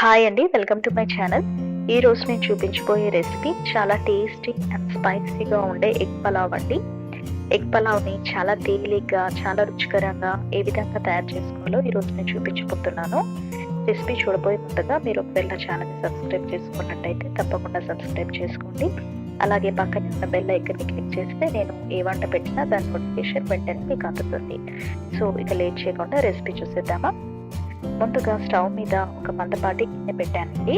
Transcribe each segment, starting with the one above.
Hi అండి, welcome to my channel. ఈరోజు నేను చూపించబోయే రెసిపీ చాలా టేస్టీ అండ్ స్పైసీగా ఉండే ఎగ్ పలావ్ అండి. ఎగ్ పలావ్ని చాలా తేలిగ్గా, చాలా రుచికరంగా ఏ విధంగా తయారు చేసుకోవాలో ఈరోజు నేను చూపించబోతున్నాను. రెసిపీ చూడబోయే ముందుగా మీరు ఒకవేళ నా ఛానల్ని సబ్స్క్రైబ్ చేసుకున్నట్టయితే తప్పకుండా సబ్స్క్రైబ్ చేసుకోండి. అలాగే పక్కన ఉన్న బెల్ ఐకాన్ని క్లిక్ చేస్తే నేను ఏ వంట పెట్టినా దాని నోటిఫికేషన్ వెంటనే మీకు అందుతుంది. సో ఇక లేట్ చేయకుండా రెసిపీ చూసేద్దామా. ముందుగా స్టవ్ మీద ఒక మందపాటి గిన్నె పెట్టానండి.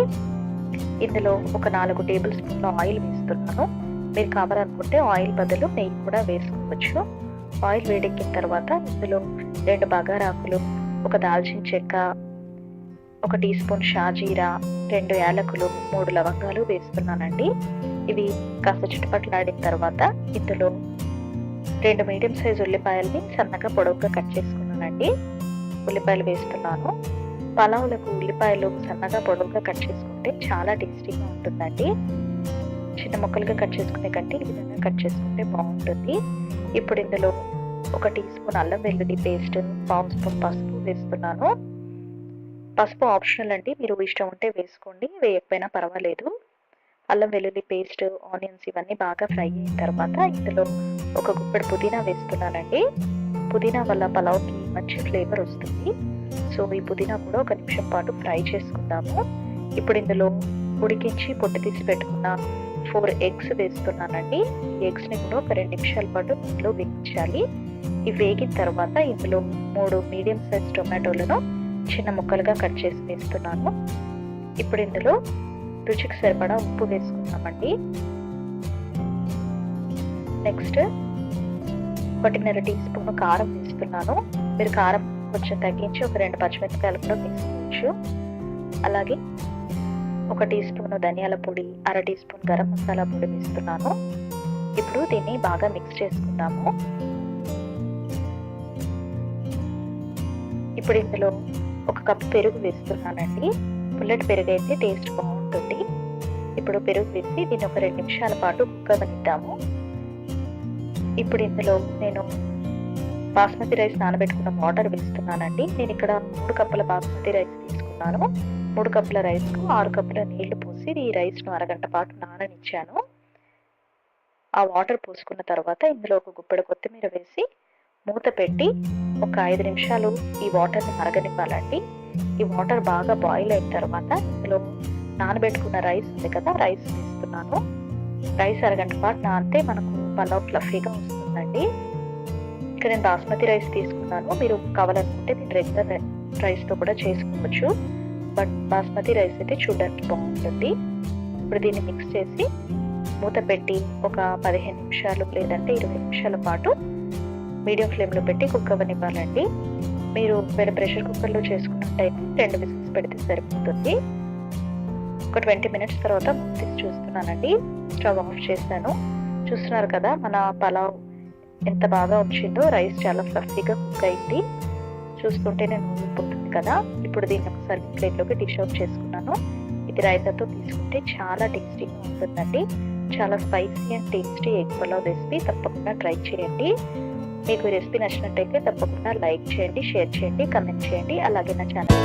ఇందులో ఒక 4 టేబుల్ స్పూన్ల ఆయిల్ వేస్తున్నాను. మీరు కావాలనుకుంటే ఆయిల్ బదులు నెయ్యి కూడా వేసుకోవచ్చు. ఆయిల్ వేడెక్కిన తర్వాత ఇందులో 2 బగారాకులు, ఒక దాల్చిన చెక్క, 1 టీ స్పూన్ షాజీరా, 2 యాలకులు, 3 లవంగాలు వేస్తున్నానండి. ఇవి కాస్త చిటపట్లాడిన తర్వాత ఇందులో 2 మీడియం సైజు ఉల్లిపాయల్ని సన్నగా పొడవుగా కట్ చేసుకున్నానండి. ఉల్లిపాయలు వేస్తున్నాను. పలావులకు ఉల్లిపాయలు సన్నగా పొడవుగా కట్ చేసుకుంటే చాలా టేస్టీగా ఉంటుందండి. చిన్న ముక్కలుగా కట్ చేసుకునే కంటే ఈ విధంగా కట్ చేసుకుంటే బాగుంటుంది. ఇప్పుడు ఇందులో 1 టీ స్పూన్ అల్లం వెల్లుల్లి పేస్ట్, 1/2 స్పూన్ పసుపు వేస్తున్నాను. పసుపు ఆప్షనల్ అండి, మీరు ఇష్టం ఉంటే వేసుకోండి, వేయకపోయినా పర్వాలేదు. అల్లం వెల్లుల్లి పేస్ట్, ఆనియన్స్ ఇవన్నీ బాగా ఫ్రై అయిన తర్వాత ఇందులో ఒక గుప్పెడు పుదీనా వేస్తున్నానండి. పుదీనా వల్ల పలావ్కి మంచి ఫ్లేవర్ వస్తుంది. సో ఈ పుదీనా కూడా 1 నిమిషం పాటు ఫ్రై చేసుకుందాము. ఇప్పుడు ఇందులో ఉడికించి పొట్టు తీసి పెట్టుకున్న 4 ఎగ్స్ వేస్తున్నానండి. ఈ ఎగ్స్ని కూడా ఒక 2 నిమిషాల పాటు ఇందులో వేయించాలి. ఇవి వేగిన తర్వాత ఇందులో 3 మీడియం సైజ్ టొమాటోలను చిన్న ముక్కలుగా కట్ చేసి వేస్తున్నాను. ఇప్పుడు ఇందులో రుచికి సరిపడా ఉప్పు వేసుకున్నామండి. నెక్స్ట్ 1.5 టీ స్పూన్ కారం వేస్తున్నాను. మీరు కారం కొంచెం తగ్గించి ఒక 2 పచ్చిమిరపకాయలు కూడా వేసుకోవచ్చు. అలాగే 1 టీ స్పూన్ ధనియాల పొడి, 1/2 టీ స్పూన్ గరం మసాలా పొడి వేస్తున్నాను. ఇప్పుడు దీన్ని బాగా మిక్స్ చేసుకుందాము. ఇప్పుడు ఇందులో 1 కప్పు పెరుగు వేస్తున్నానండి. పుల్లటి పెరుగు అయితే టేస్ట్ బాగుంటుంది. ఇప్పుడు పెరుగు వేసి దీన్ని ఒక 2 నిమిషాల పాటు కుక్కనిద్దాము. ఇప్పుడు ఇందులో నేను బాస్మతి రైస్ నానబెట్టుకున్న వాటర్ వేస్తున్నానండి. నేను ఇక్కడ 3 కప్పుల బాస్మతి రైస్ తీసుకున్నాను. 3 కప్పుల రైస్కు 6 కప్పుల నీళ్లు పోసి ఈ రైస్ను అరగంట పాటు నాననిచ్చాను. ఆ వాటర్ పోసుకున్న తర్వాత ఇందులో 1 గుప్పెడు కొత్తిమీర వేసి మూత పెట్టి ఒక 5 నిమిషాలు ఈ వాటర్ని మరగనివ్వాలండి. ఈ వాటర్ బాగా బాయిల్ అయిన తర్వాత ఇందులో నానబెట్టుకున్న రైస్ ఉంది కదా, రైస్ వేస్తున్నాను. రైస్ అరగంట పాటు నానితే మనకు పలావ్ ఫ్లఫీగా వస్తుందండి. ఇక్కడ నేను బాస్మతి రైస్ తీసుకున్నాను. మీరు కావాలనుకుంటే దీన్ని రెగ్యులర్ రైస్తో కూడా చేసుకోవచ్చు. బట్ బాస్మతి రైస్ అయితే చూడడానికి బాగుంటుంది. ఇప్పుడు దీన్ని మిక్స్ చేసి మూత పెట్టి ఒక 15 నిమిషాలు లేదంటే 20 నిమిషాల పాటు మీడియం ఫ్లేమ్లో పెట్టి కుక్ అవ్వనివ్వాలండి. మీరు వేరే ప్రెషర్ కుక్కర్లో చేసుకున్నట్టయితే 2 విజిల్స్ పెడితే సరిపోతుంది. ఒక 20 మినిట్స్ తర్వాత తీసి చూస్తున్నానండి. స్టవ్ ఆఫ్ చేశాను. చూస్తున్నారు కదా మన పలావ్ ఎంత బాగా వచ్చిందో. రైస్ చాలా ఫ్లఫీగా కుక్ అయింది. చూస్తుంటే నేను ఊరిపోతుంది కదా. ఇప్పుడు దీన్ని ఒక సర్వింగ్ ప్లేట్లోకి డిష్ అవుట్ చేసుకున్నాను. ఇది రైతాతో తీసుకుంటే చాలా టేస్టీగా ఉంటుందండి. చాలా spicy and tasty egg pulao recipe తప్పకుండా ట్రై చేయండి. మీకు రెసిపీ నచ్చినట్టయితే తప్పకుండా లైక్ చేయండి, షేర్ చేయండి, కమెంట్ చేయండి. అలాగే నా ఛానల్